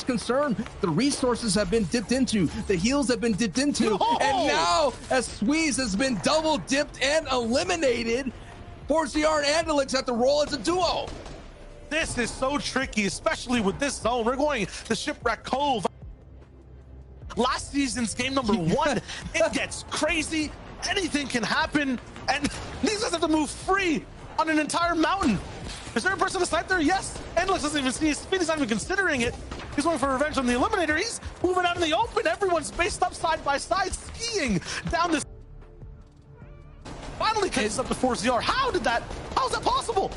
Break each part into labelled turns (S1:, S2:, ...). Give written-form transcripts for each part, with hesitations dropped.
S1: concern. The resources have been dipped into, the heals have been dipped into, and now as Squeeze has been double dipped and eliminated, ForZR and Andalix have to roll as a duo.
S2: This is so tricky, especially with this zone. We're going to Shipwreck Cove. Last season's game number 1, it gets crazy. Anything can happen, and these guys have to move free on an entire mountain. Is there a person to snipe there? Yes. Andalix doesn't even see his speed. He's not even considering it. He's going for revenge on the Eliminator. He's moving out in the open. Everyone's spaced up side by side, skiing down this. Finally catches up to ForZR. How is that possible?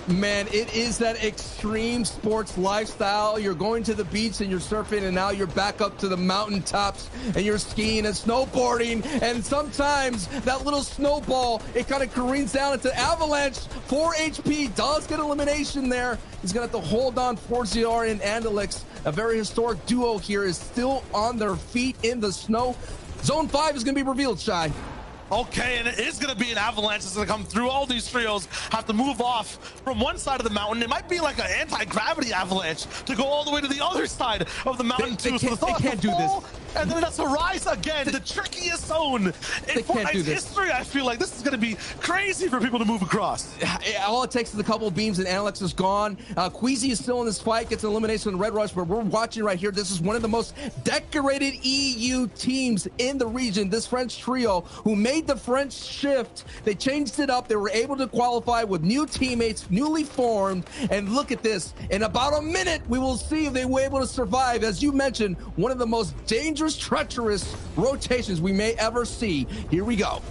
S1: Man, it is that extreme sports lifestyle. You're going to the beach and you're surfing, and now you're back up to the mountaintops and you're skiing and snowboarding. And sometimes that little snowball, it kind of careens down into avalanche. 4 HP does get elimination there. He's going to have to hold on. ForZR and Andalix, a very historic duo here, is still on their feet in the snow. Zone 5 is going to be revealed, Shy.
S2: Okay, and it is going to be an avalanche that's going to come through. All these trios have to move off from one side of the mountain. It might be like an anti-gravity avalanche to go all the way to the other side of the mountain too.
S1: They can't do this.
S2: And then it has to rise again. The trickiest zone in Fortnite's history. I feel like this is going to be crazy for people to move across.
S1: All it takes is a couple of beams and Andalix is gone. Queasy is still in this fight, gets an elimination on Red Rush, but we're watching right here. This is one of the most decorated EU teams in the region. This French trio who made the French shift. They changed it up. They were able to qualify with new teammates, newly formed. And look at this. In about a minute, we will see if they were able to survive. As you mentioned, one of the most dangerous, treacherous rotations we may ever see. Here we go.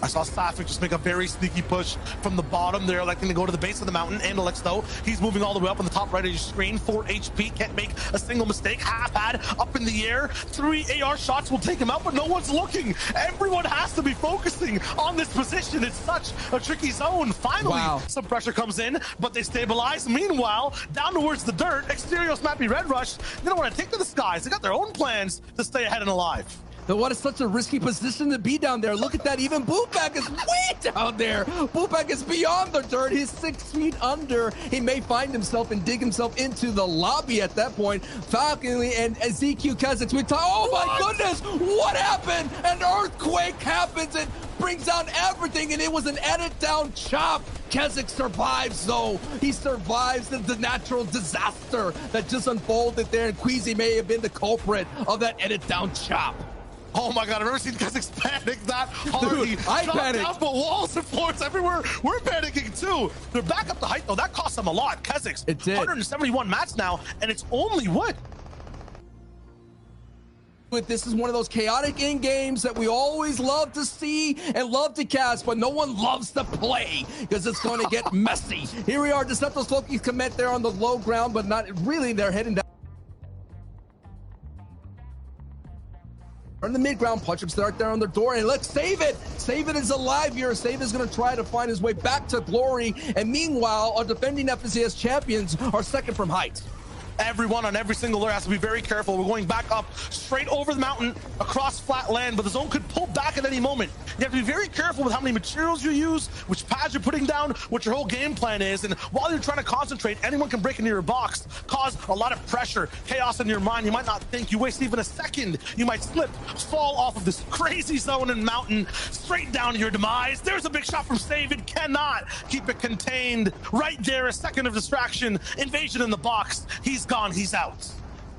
S2: I saw Sapphic just make a very sneaky push from the bottom. They're electing to go to the base of the mountain. Andalix, though, he's moving all the way up on the top right of your screen. 4 HP, can't make a single mistake. Half pad up in the air. 3 AR shots will take him out, but no one's looking. Everyone has to be focusing on this position. It's such a tricky zone. Finally, some pressure comes in, but they stabilize. Meanwhile, down towards the dirt, Exterior Smappy Red Rush, they don't want to take to the skies. They got their own plans to stay ahead and alive.
S1: What is such a risky position to be down there. Look at that. Even Bootback is way down there. Bootback is beyond the dirt. He's 6 feet under. He may find himself and dig himself into the lobby at that point. Falconly and ZQ Kazakh. Oh my goodness. What happened? An earthquake happens and brings down everything, and it was an edit down chop. Kazakh survives though. He survives the natural disaster that just unfolded there, and Queasy may have been the culprit of that edit down chop.
S2: Oh my God, I've never seen Kazakhs panic that hard.
S1: Dude, I panicked.
S2: Down, but walls and floors everywhere. We're panicking too. They're back up the height though. That cost them a lot. Kazakhs,
S1: it did.
S2: 171 mats now, and it's only what?
S1: This is one of those chaotic end games that we always love to see and love to cast, but no one loves to play because it's going to get messy. Here we are. Deceptos Loki's commit there on the low ground, but not really. They're heading down. In the mid-ground, Punch-Ups right there on their door, and let's Save It. Save It is alive here. Save It is going to try to find his way back to glory, and meanwhile, our defending FNCS champions are second from height.
S2: Everyone on every single layer has to be very careful. We're going back up, straight over the mountain, across flat land, but the zone could pull back at any moment. You have to be very careful with how many materials you use, which pads you're putting down, what your whole game plan is, and while you're trying to concentrate, anyone can break into your box, cause a lot of pressure, chaos in your mind. You might not think, you waste even a second, you might slip, fall off of this crazy zone and mountain, straight down to your demise. There's a big shot from Save It, cannot keep it contained. Right there, a second of distraction, invasion in the box. He's gone, he's out.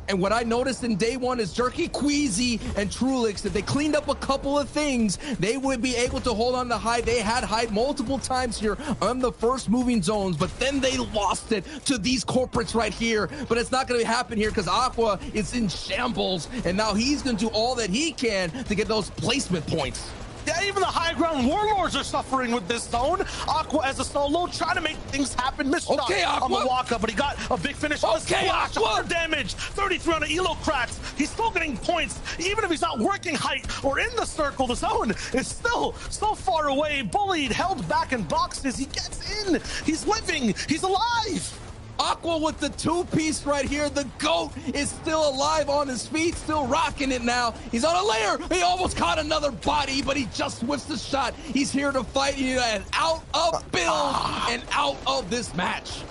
S1: And what I noticed in day one is Jerky, Queasy, and Trulix, if they cleaned up a couple of things, they would be able to hold on to hide. They had hide multiple times here on the first moving zones, but then they lost it to these corporates right here. But it's not going to happen here because Aqua is in shambles, and now he's going to do all that he can to get those placement points.
S2: Yeah, even the high ground warlords are suffering with this zone. Aqua as a solo trying to make things happen. Missed shot on the walk up, but he got a big finish on the splash. 100 damage, 33 on the elo cracks. He's still getting points, even if he's not working height or in the circle. The zone is still so far away. Bullied, held back in boxes. He gets in. He's living. He's alive.
S1: Aqua with the two-piece right here. The GOAT is still alive on his feet, still rocking it now. He's on a layer. He almost caught another body, but he just whiffs the shot. He's here to fight and out of build and out of this match.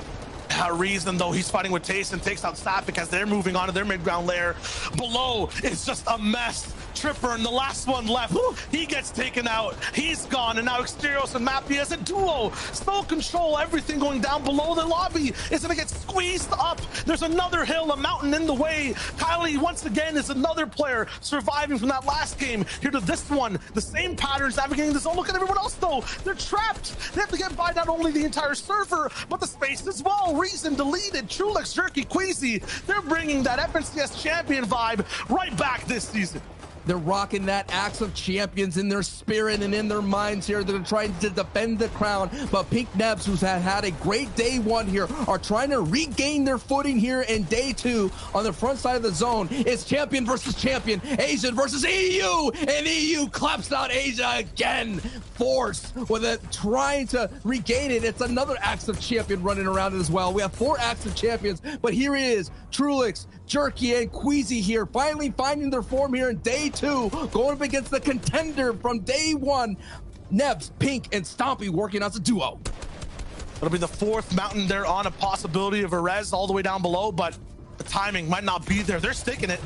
S2: Reason, though, he's fighting with Taste and takes out Sapik as they're moving on to their mid-ground lair. Below, it's just a mess. Tripper and the last one left, he gets taken out. He's gone, and now Exterios and Mappy as a duo still control everything going down below. The lobby is gonna get squeezed up. There's another hill, a mountain in the way. Kylie, once again, is another player surviving from that last game. Here to this one, the same patterns navigating the zone. Look at everyone else, though. They're trapped. They have to get by not only the entire server, but the space as well. Reason deleted. Trulix, Jerky, Queasy. They're bringing that FNCS champion vibe right back this season.
S1: They're rocking that Axe of Champions in their spirit and in their minds here. They're trying to defend the crown, but Pink Nebs, who's had a great day one here, are trying to regain their footing here in day two on the front side of the zone. It's champion versus champion, Asian versus EU, and EU claps out Asia again. Force with it, trying to regain it. It's another Axe of Champion running around it as well. We have 4 Axe of Champions, but here he is, Trulix, Jerky, and Queasy here, finally finding their form here in day 2, going up against the contender from day 1. Nebs, Pink, and Stompy working as a duo.
S2: It'll be the 4th mountain they're on, a possibility of a res all the way down below, but the timing might not be there. They're sticking it.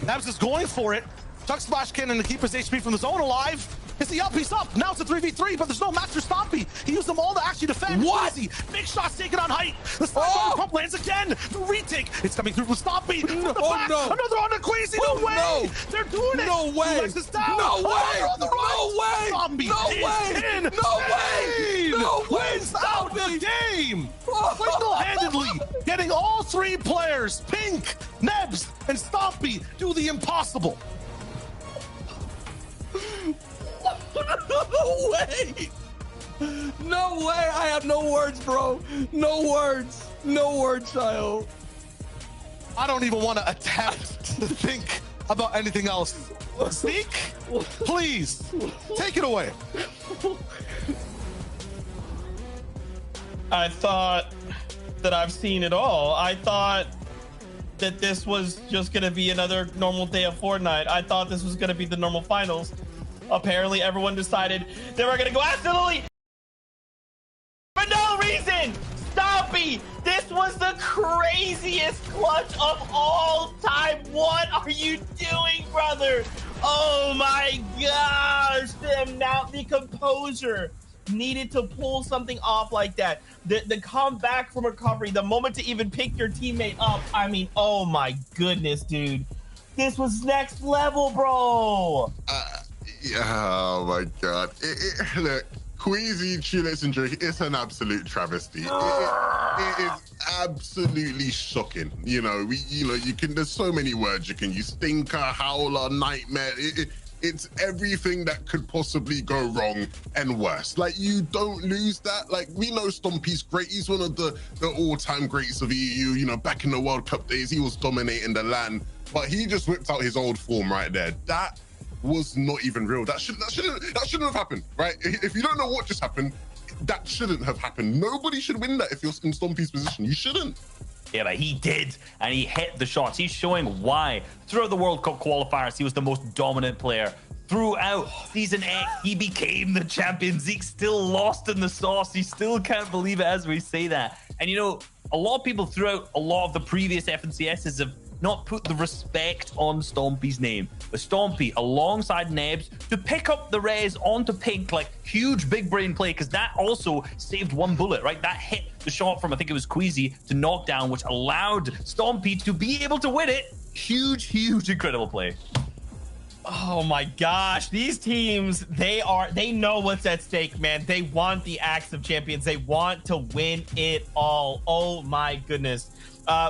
S2: Nebs is going for it. Chuck Splash Cannon to keep his HP from the zone alive. Is he up? He's up. Now it's a 3v3, but there's no Master Stompy. He used them all to actually defend.
S1: What?
S2: Easy. Big shots taken on height. The slide pump lands again. The retake. It's coming through with Stompy.
S1: No,
S2: Another on the Queasy. No way.
S1: No.
S2: They're doing it.
S1: No way. No way.
S2: On the right.
S1: No way.
S2: Stompy
S1: No way.
S2: in.
S1: No way. No way.
S2: Wins out the game. Single-handedly getting all 3 players, Pink, Nebs, and Stompy, do the impossible.
S1: No way! No way! I have no words, bro. No words. No words, child.
S2: I don't even want to attempt to think about anything else. Speak, please. Take it away.
S3: I thought that I've seen it all. I thought that this was just going to be another normal day of Fortnite. I thought this was going to be the normal finals. Apparently, everyone decided they were going to go absolutely for no reason. Stompy, this was the craziest clutch of all time. What are you doing, brother? Oh my gosh. The composure needed to pull something off like that. The comeback from recovery, the moment to even pick your teammate up. I mean, oh my goodness, dude. This was next level, bro.
S4: Oh my god. Look, Queasy, Trulix, and Jerky, it's an absolute travesty. It is absolutely shocking. You know, you can, there's so many words you can use. Stinker, howler, nightmare. It's everything that could possibly go wrong and worse. Like, you don't lose that. Like, we know Stompy's great. He's one of the all-time greats of EU. You know, back in the World Cup days, he was dominating the land. But he just whipped out his old form right there. That was not even real. That shouldn't have happened, right? If you don't know what just happened, that shouldn't have happened. Nobody should win that if you're in Stompy's position. You shouldn't.
S5: Yeah, but he did, and he hit the shots. He's showing why. Throughout the World Cup qualifiers, he was the most dominant player. Throughout Season 8, he became the champion. Zeke's still lost in the sauce. He still can't believe it as we say that. And, you know, a lot of people throughout a lot of the previous FNCSs have not put the respect on Stompy's name. But Stompy, alongside Nebs, to pick up the res onto Pink, like, huge big brain play, because that also saved one bullet, right? That hit the shot from, I think it was Queasy, to knockdown, which allowed Stompy to be able to win it. Huge, incredible play.
S3: Oh my gosh, these teams, they know what's at stake, man. They want the Axe of Champions. They want to win it all. Oh my goodness.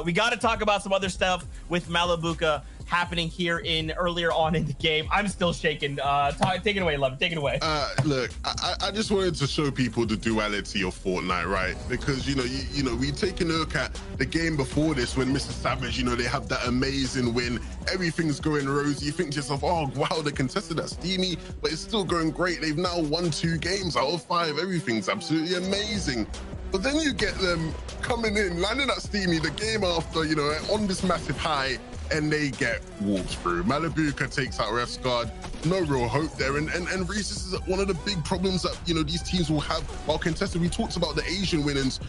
S3: We got to talk about some other stuff with Malabuka happening here earlier on in the game. I'm still shaking. Take it away, Love. Take it away.
S4: Look, I just wanted to show people the duality of Fortnite, right? Because you know, we take a look at the game before this when Mr. Savage, you know, they have that amazing win. Everything's going rosy. You think to yourself, oh wow, they contested that steamy, but it's still going great. They've now won 2 games out of 5. Everything's absolutely amazing. But then you get them coming in, landing at steamy the game after, you know, on this massive high, and they get walked through. Malibuca takes out Refsguard. No real hope there. And Reese, this is one of the big problems that, you know, these teams will have while contested. We talked about the Asian winners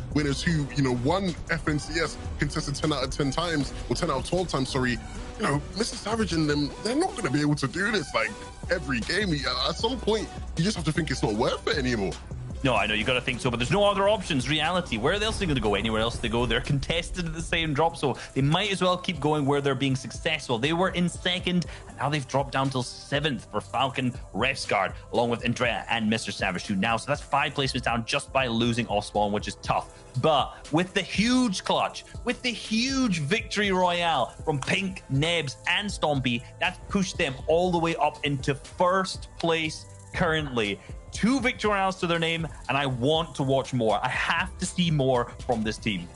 S4: who, you know, won FNCS contested 10 out of 10 times, or 10 out of 12 times, sorry. You know, Mr. Savage and them, they're not going to be able to do this like every game. At some point, you just have to think it's not worth it anymore.
S5: No, I know you got to think so, but there's no other options. Reality. Where else are they going to go? Anywhere else they go? They're contested at the same drop, so they might as well keep going where they're being successful. They were in second, and now they've dropped down till 7th for Falcon, Refsguard, along with Andrea and Mr. Savage 2 now. So that's 5 placements down just by losing off spawn, which is tough. But with the huge clutch, with the huge victory royale from Pink, Nebs, and Stompy, that's pushed them all the way up into 1st place currently. 2 victory rounds to their name, and I want to watch more. I have to see more from this team.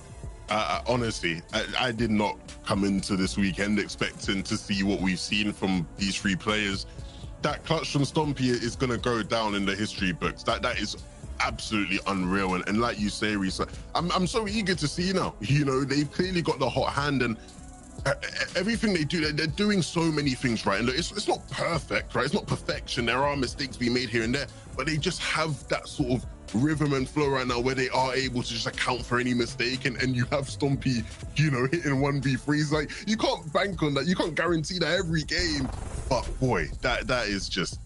S4: Honestly, I did not come into this weekend expecting to see what we've seen from these 3 players. That clutch from Stompy is going to go down in the history books. That is absolutely unreal. And like you say, Reese, I'm so eager to see now. You know, they've clearly got the hot hand, and everything they do, they're doing so many things right. And look, it's not perfect, right? It's not perfection. There are mistakes being made here and there, but they just have that sort of rhythm and flow right now where they are able to just account for any mistake. And you have Stompy, you know, hitting 1v3s. Like, you can't bank on that. You can't guarantee that every game. But boy, that is just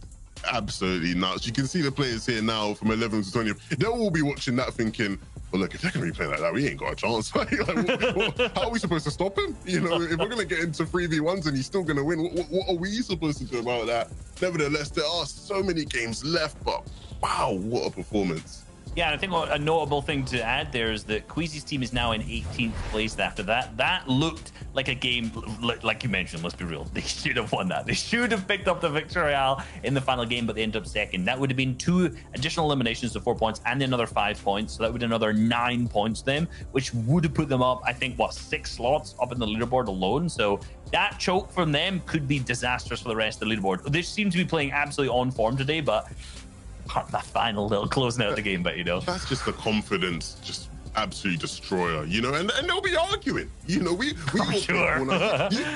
S4: absolutely nuts. You can see the players here now from 11 to 20. They'll all be watching that thinking, well, look, if they're going to be playing like that, we ain't got a chance. Like, how are we supposed to stop him? You know, if we're going to get into 3v1s and he's still going to win, what are we supposed to do about that? Nevertheless, there are so many games left, but wow, what a performance.
S5: Yeah, and I think a notable thing to add there is that Queasy's team is now in 18th place after that. That looked like a game, like you mentioned, let's be real. They should have won that. They should have picked up the victory royale in the final game, but they ended up second. That would have been 2 additional eliminations of 4 points and another 5 points. So that would have another 9 points to them, which would have put them up, I think, 6 slots up in the leaderboard alone. So that choke from them could be disastrous for the rest of the leaderboard. They seem to be playing absolutely on form today, but that final little closing out the game, but you know,
S4: that's just the confidence, just absolutely destroyer, you know, and they'll be arguing, you know, we
S5: sure.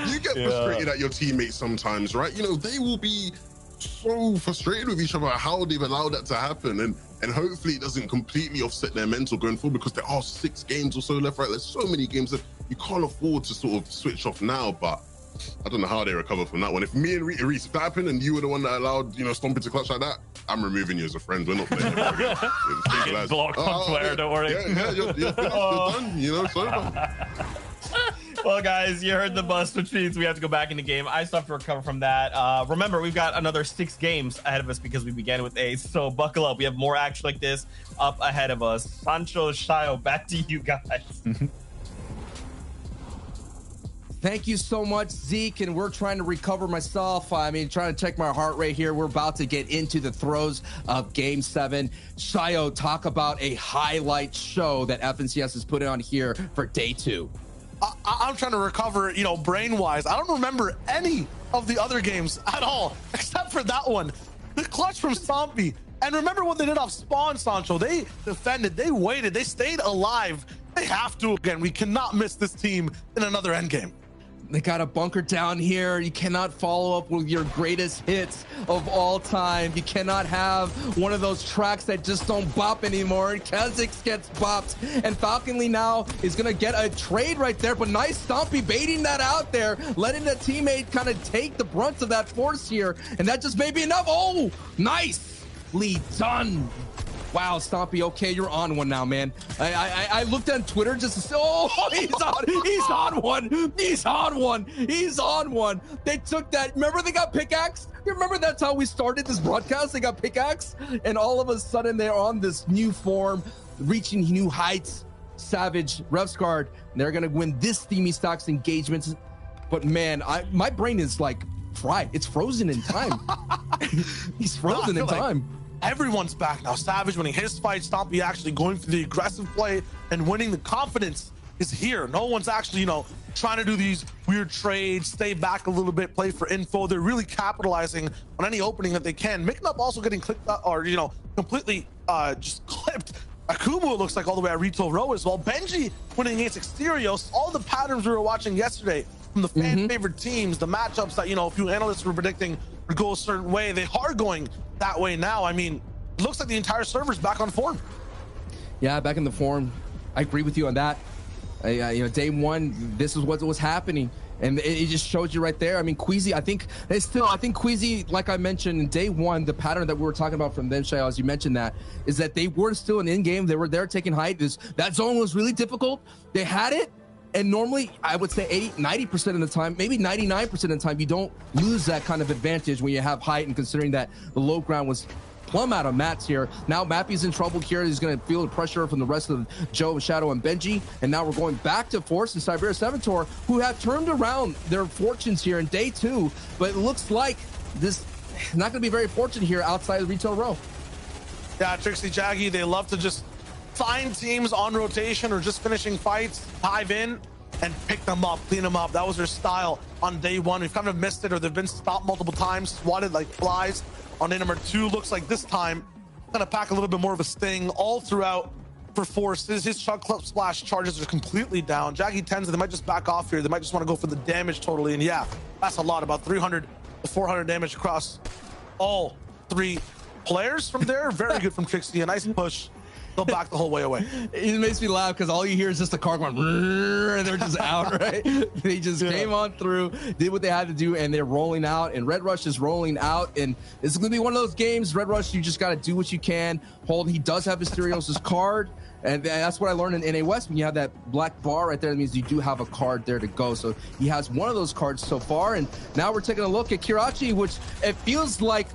S4: you get frustrated at your teammates sometimes, right? You know, they will be so frustrated with each other how they've allowed that to happen, and hopefully it doesn't completely offset their mental going forward, because there are 6 games or so left, right? There's so many games that you can't afford to sort of switch off now, but I don't know how they recover from that one. If me and Reese, if that happened and you were the one that allowed, you know, Stompy to clutch like that, I'm removing you as a friend. We're not playing ever again.
S5: Blocked on Twitter, don't worry.
S4: Yeah, you're finished, you're done, you know, so.
S3: Well, guys, you heard the bust, which means we have to go back in the game. I still have to recover from that. Remember, we've got another 6 games ahead of us because we began with Ace. So buckle up. We have more action like this up ahead of us. Sancho, Shayo, back to you guys.
S1: Thank you so much, Zeke, and we're trying to recover myself. I mean, trying to check my heart rate here. We're about to get into the throes of Game 7. Shayo, talk about a highlight show that FNCS has put on here for day 2.
S2: I'm trying to recover, you know, brain-wise. I don't remember any of the other games at all, except for that one. The clutch from Stompy. And remember what they did off spawn, Sancho. They defended, they waited, they stayed alive. They have to again. We cannot miss this team in another endgame.
S1: They got a bunker down here. You cannot follow up with your greatest hits of all time. You cannot have one of those tracks that just don't bop anymore. Kha'Zix gets bopped, and Falcon Lee now is going to get a trade right there, but nice Stompy baiting that out there, letting the teammate kind of take the brunt of that force here, and that just may be enough. Oh, nicely done. Wow, Stompy, okay, you're on one now, man. I looked on Twitter just to say, oh, he's on one. They took that. Remember they got pickaxe? You remember that's how we started this broadcast? They got pickaxe, and all of a sudden they're on this new form, reaching new heights. Savage, Refsguard, they're gonna win this Steamy Stocks engagement. But man, my brain is like fried. It's frozen in time. He's frozen in time.
S2: Everyone's back now. Savage winning his fight, Stompy actually going for the aggressive play and winning. The confidence is here. No one's actually, you know, trying to do these weird trades, stay back a little bit, play for info. They're really capitalizing on any opening that they can. Mixing also getting clicked up, or, you know, completely just clipped. Akumu, it looks like, all the way at Rito Row as well. Benji winning against Exterios. All the patterns we were watching yesterday from the fan favorite teams, the matchups that, you know, a few analysts were predicting would go a certain way, they are going that way now. I mean, it looks like the entire server's back on form.
S1: Yeah, back in the form. I agree with you on that. You know, day one, this is what was happening. And it just shows you right there. I mean, Queasy, I think Queasy, like I mentioned in day one, the pattern that we were talking about from them, Shai, as you mentioned that, is that they were still in game. They were there taking height. That zone was really difficult. They had it. And normally, I would say 90% of the time, maybe 99% of the time, you don't lose that kind of advantage when you have height, and considering that the low ground was plumb out of mats here. Now Mappy's in trouble here. He's going to feel the pressure from the rest of Joe, Shadow, and Benji. And now we're going back to Force and Siberia Savitor, who have turned around their fortunes here in day two. But it looks like this is not going to be very fortunate here outside of Retail Row.
S2: Yeah, Trixie, Jaggy, they love to just find teams on rotation or just finishing fights, dive in, and pick them up, clean them up. That was their style on day one. We've kind of missed it, or they've been stopped multiple times, swatted like flies. On day number two, looks like this time gonna pack a little bit more of a sting all throughout for Forces. His Chug Club Splash charges are completely down. Jaggy tends they might just back off here. They might just want to go for the damage totally. And yeah, that's a lot, about 300 to 400 damage across all three players from there. Very good from Trixie. A nice push. They'll back the whole way away.
S1: It makes me laugh because all you hear is just the car going, and they're just out, right? They just came on through, did what they had to do, and they're rolling out. And Red Rush is rolling out. And it's going to be one of those games, Red Rush, you just got to do what you can. Hold, he does have Mysterios' card. And that's what I learned in NA West. When you have that black bar right there, that means you do have a card there to go. So he has one of those cards so far. And now we're taking a look at Kirachi, which it feels like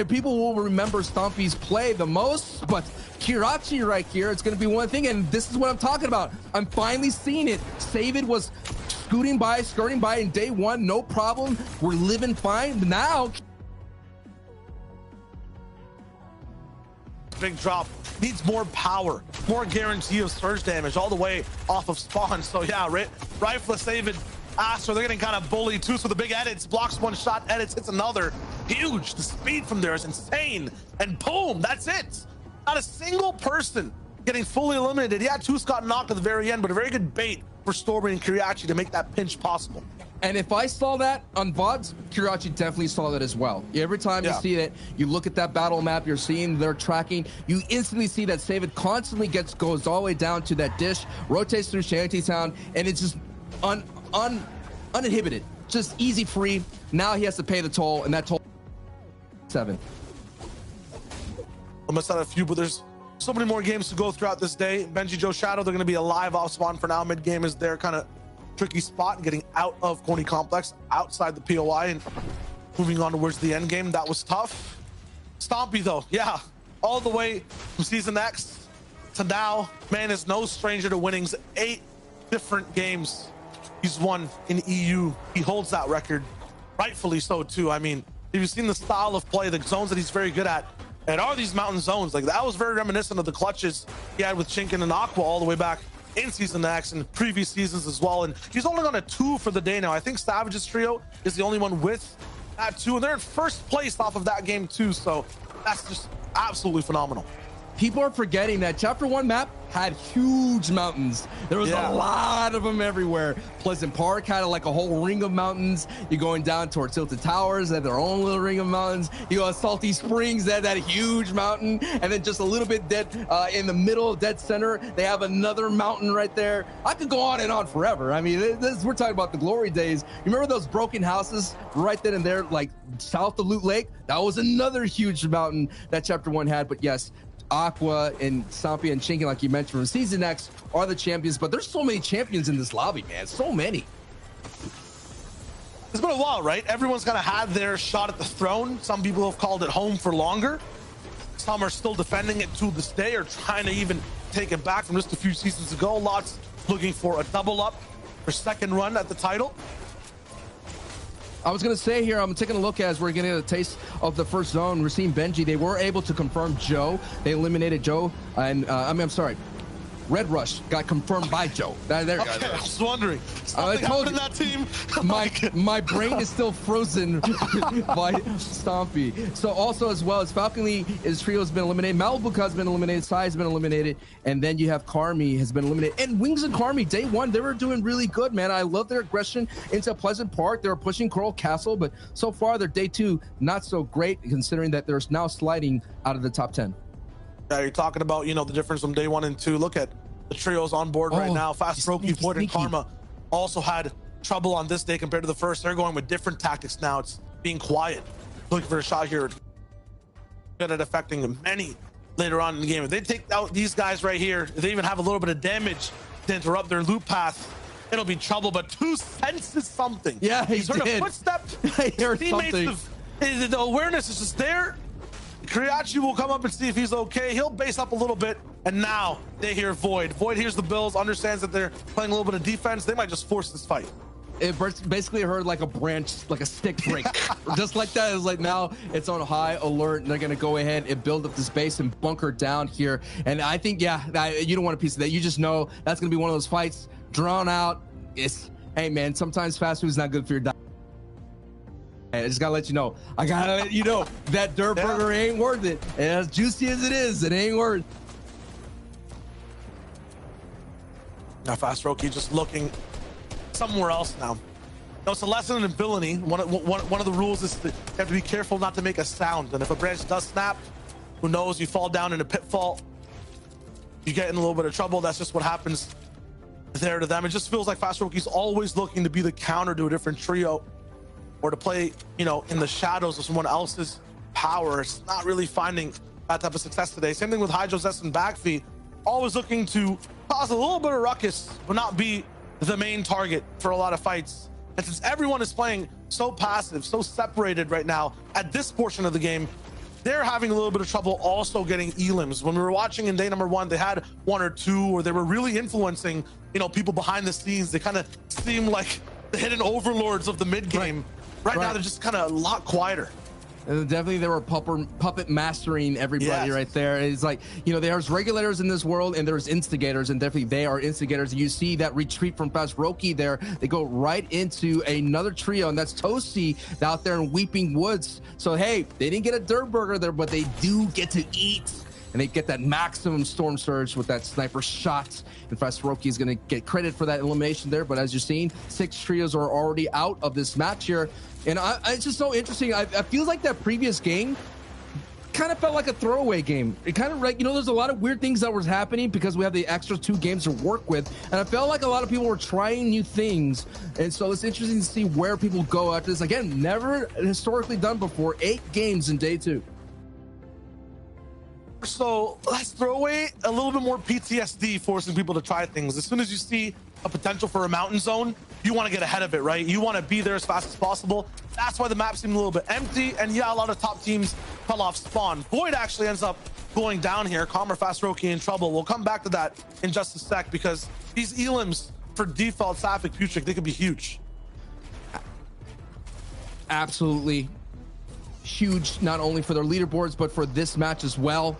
S1: people will remember Stompy's play the most, but Kirachi right here, it's going to be one thing, and this is what I'm talking about. I'm finally seeing it. Savid was skirting by in day one, no problem. We're living fine. But now,
S2: big drop needs more power, more guarantee of surge damage all the way off of spawn. So yeah, Rifle Savid. So they're getting kind of bullied too. So the big edits, blocks one shot, edits, hits another. Huge. The speed from there is insane. And boom, that's it. Not a single person getting fully eliminated. Yeah, Toos got knocked at the very end, but a very good bait for Stormy and Kiriachi to make that pinch possible.
S1: And if I saw that on VODs, Kiriachi definitely saw that as well. Every time you see it, you look at that battle map, you're seeing their tracking, you instantly see that Savid constantly goes all the way down to that dish, rotates through Shantytown, and it's just uninhibited, just easy free. Now he has to pay the toll, and that toll 7.
S2: Almost out a few, but there's so many more games to go throughout this day. Benji, Joe, Shadow, they're going to be alive off spawn for now. Mid game is their kind of tricky spot, getting out of Coney Complex, outside the POI, and moving on towards the end game. That was tough. Stompy though, yeah, all the way from Season X to now, man is no stranger to winnings. 8 different games he's won in EU. He holds that record, rightfully so too. I mean, if you've seen the style of play, the zones that he's very good at, and are these mountain zones, like that was very reminiscent of the clutches he had with Chinkin and Aqua all the way back in Season X and previous seasons as well. And he's only on a 2 for the day now. I think Savage's trio is the only one with that 2, and they're in first place off of that game too. So that's just absolutely phenomenal.
S1: People are forgetting that Chapter 1 map had huge mountains. There was a lot of them everywhere. Pleasant Park had like a whole ring of mountains. You're going down towards Tilted Towers, they had their own little ring of mountains. You go to Salty Springs, they had that huge mountain. And then just a little bit dead in the middle, dead center, they have another mountain right there. I could go on and on forever. I mean, we're talking about the glory days. You remember those broken houses right then and there, like south of Loot Lake? That was another huge mountain that Chapter 1 had. But yes, Aqua and Sampi and Chinkin, like you mentioned from Season X, are the champions, but there's so many champions in this lobby, man. So many.
S2: It's been a while, right? Everyone's kind of had their shot at the throne. Some people have called it home for longer. Some are still defending it to this day, or trying to even take it back from just a few seasons ago. Lots looking for a double up for second run at the title.
S1: I was going to say here, I'm taking a look as we're getting a taste of the first zone. We're seeing Benji. They were able to confirm Joe. They eliminated Joe. And I'm sorry. Red Rush got confirmed by Joe. There you
S2: Okay,
S1: go.
S2: I was wondering.
S1: I
S2: Something
S1: told
S2: happened
S1: you.
S2: in that team.
S1: My brain is still frozen by Stompy. So also as well as Falcon Lee, his trio has been eliminated. Malibu has been eliminated. Sai has been eliminated. And then you have Karmi has been eliminated. And Wings and Karmi, day one, they were doing really good, man. I love their aggression into Pleasant Park. They were pushing Coral Castle, but so far their day two, not so great considering that they're now sliding out of the top 10.
S2: Yeah, you're talking about, you know, the difference from day 1 and 2. Look at the trios on board right now. Fast Roki, Void, and Karma also had trouble on this day compared to the first. They're going with different tactics now. It's being quiet, looking for a shot here. Good at affecting many later on in the game. If they take out these guys right here, if they even have a little bit of damage to interrupt their loop path, it'll be trouble. But 2 senses something.
S1: Yeah, he's
S2: heard a footstep.
S1: I heard something.
S2: The awareness is just there. Kriachi will come up and see if he's okay. He'll base up a little bit, and now they hear Void. Void hears the Bills, understands that they're playing a little bit of defense. They might just force this fight.
S1: It basically heard like a branch, like a stick break. Just like that. It's like now it's on high alert, and they're going to go ahead and build up this base and bunker down here. And I think, yeah, you don't want a piece of that. You just know that's going to be one of those fights drawn out. Hey, man, sometimes fast food is not good for your diet. I just gotta let you know. I gotta let you know that dirt burger ain't worth it. And as juicy as it is, it ain't worth it.
S2: Now Fast Roki just looking somewhere else now. No, it's a lesson in villainy. One of the rules is that you have to be careful not to make a sound. And if a branch does snap, who knows? You fall down in a pitfall. You get in a little bit of trouble. That's just what happens there to them. It just feels like Fast Roki's always looking to be the counter to a different trio, or to play, you know, in the shadows of someone else's power. It's not really finding that type of success today. Same thing with Hydro Zest and Backfeed. Always looking to cause a little bit of ruckus, but not be the main target for a lot of fights. And since everyone is playing so passive, so separated right now at this portion of the game, they're having a little bit of trouble also getting elims. When we were watching in day number 1, they had 1 or 2, or they were really influencing, you know, people behind the scenes. They kind of seem like the hidden overlords of the mid game. Right now, they're just kind of a lot quieter.
S1: And definitely they were puppet mastering everybody right there. It's like, you know, there's regulators in this world and there's instigators, and definitely they are instigators. You see that retreat from Fast Roki there. They go right into another trio, and that's Toasty out there in Weeping Woods. So, hey, they didn't get a dirt burger there, but they do get to eat. And they get that maximum storm surge with that sniper shot. And Fast Roki is going to get credit for that elimination there. But as you're seeing, 6 trios are already out of this match here. And it's just so interesting. I feel like that previous game kind of felt like a throwaway game. It kind of, like, you know, there's a lot of weird things that was happening because we have the extra 2 games to work with. And I felt like a lot of people were trying new things. And so it's interesting to see where people go after this. Again, never historically done before. 8 games in day 2.
S2: So let's throw away a little bit more PTSD, forcing people to try things. As soon as you see a potential for a mountain zone, you want to get ahead of it, right? You want to be there as fast as possible. That's why the map seemed a little bit empty. And yeah, a lot of top teams fell off spawn. Void actually ends up going down here. Calmer, Fast Roki in trouble. We'll come back to that in just a sec, because these elims for default Sapphic Putric, they could be huge.
S1: Absolutely huge, not only for their leaderboards, but for this match as well.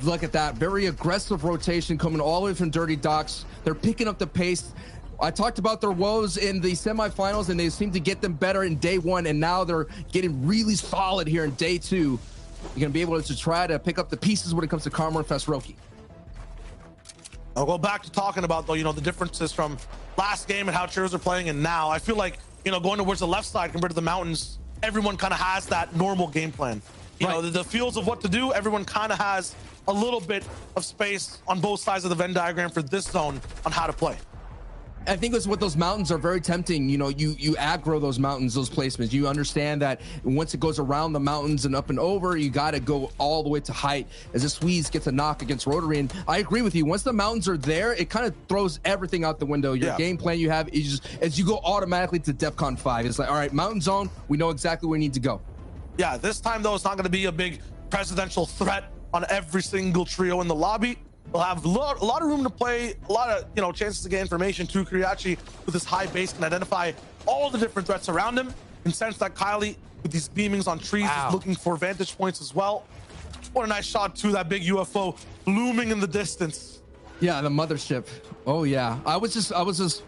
S1: Look at that, very aggressive rotation coming all the way from Dirty Docks. They're picking up the pace. I talked about their woes in the semifinals, and they seem to get them better in day 1, and now they're getting really solid here in day 2. You're gonna be able to try to pick up the pieces when it comes to Karma and Fast Roki.
S2: I'll go back to talking about, though, you know, the differences from last game and how trios are playing, and now I feel like, you know, going towards the left side compared to the mountains, everyone kind of has that normal game plan. You know, the fields of what to do, everyone kind of has a little bit of space on both sides of the Venn diagram for this zone on how to play.
S1: I think it's what those mountains are very tempting. You know, you aggro those mountains, those placements. You understand that once it goes around the mountains and up and over, you got to go all the way to height. As the Swedes gets a knock against Rotary, and I agree with you. Once the mountains are there, it kind of throws everything out the window. Your game plan you have is just, as you go automatically to DEFCON 5. It's like, all right, mountain zone, we know exactly where we need to go.
S2: Yeah, this time, though, it's not going to be a big presidential threat on every single trio in the lobby. We'll have a lot of room to play, a lot of, you know, chances to get information too. Kriachi with his high base can identify all the different threats around him, and sense that Kylie with these beamings on trees is looking for vantage points as well. What a nice shot too, that big UFO looming in the distance.
S1: Yeah, the mothership. Oh yeah, I was just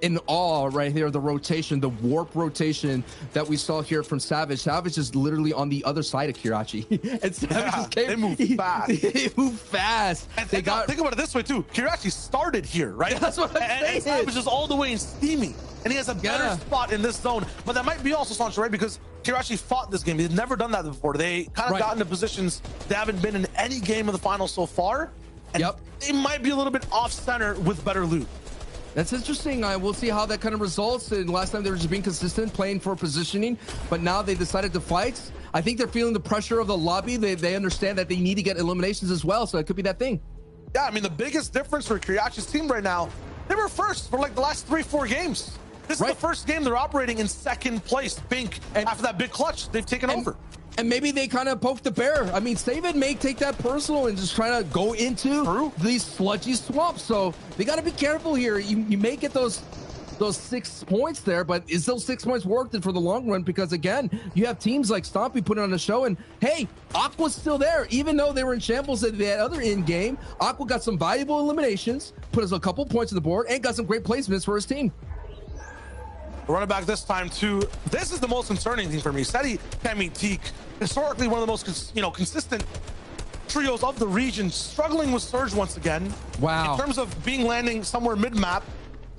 S1: in awe right here. The rotation, the warp rotation that we saw here from Savage. Savage is literally on the other side of Kirachi, and Savage just came.
S2: They move fast.
S1: They move fast.
S2: And
S1: They got.
S2: think about it this way too. Kirachi started here, right?
S1: That's what I'm saying.
S2: And Savage is all the way in Steamy, and he has a better
S1: Yeah.
S2: spot in this zone. But that might be also Sancho, right? Because Kirachi fought this game. They've never done that before. They kind of
S1: Right.
S2: got into positions they haven't been in any game of the final so far. And
S1: Yep.
S2: they might be a little bit off center with better loot.
S1: That's interesting. We'll see how that kind of results. And last time they were just being consistent, playing for positioning, but now they decided to fight. I think they're feeling the pressure of the lobby. They understand that they need to get eliminations as well, so it could be that thing.
S2: Yeah, I mean, the biggest difference for Kiriachi's team right now, they were first for like the last 3-4 games. This is
S1: Right.
S2: the first game they're operating in second place. Pink, and after that big clutch, they've taken over.
S1: And maybe they kind of poke the bear. I mean, Saban may take that personal and just try to go into these sludgy swamps. So they got to be careful here. You may get those 6 points there, but is those 6 points worth it for the long run? Because again, you have teams like Stompy putting on a show, and hey, Aqua's still there. Even though they were in shambles at that other end game, Aqua got some valuable eliminations, put us a couple points on the board, and got some great placements for his team.
S2: Running back this time too. This is the most concerning thing for me. Seti, Kemi, Teak, historically one of the most consistent trios of the region, struggling with Surge once again.
S1: Wow.
S2: In terms of being landing somewhere mid-map,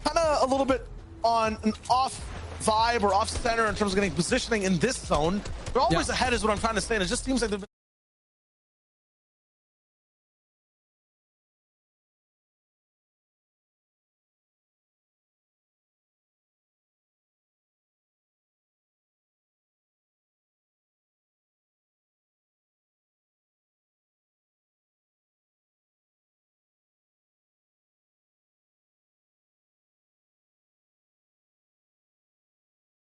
S2: kind of a little bit on an off vibe or off center in terms of getting positioning in this zone. They're always ahead is what I'm trying to say, and it just seems like they've been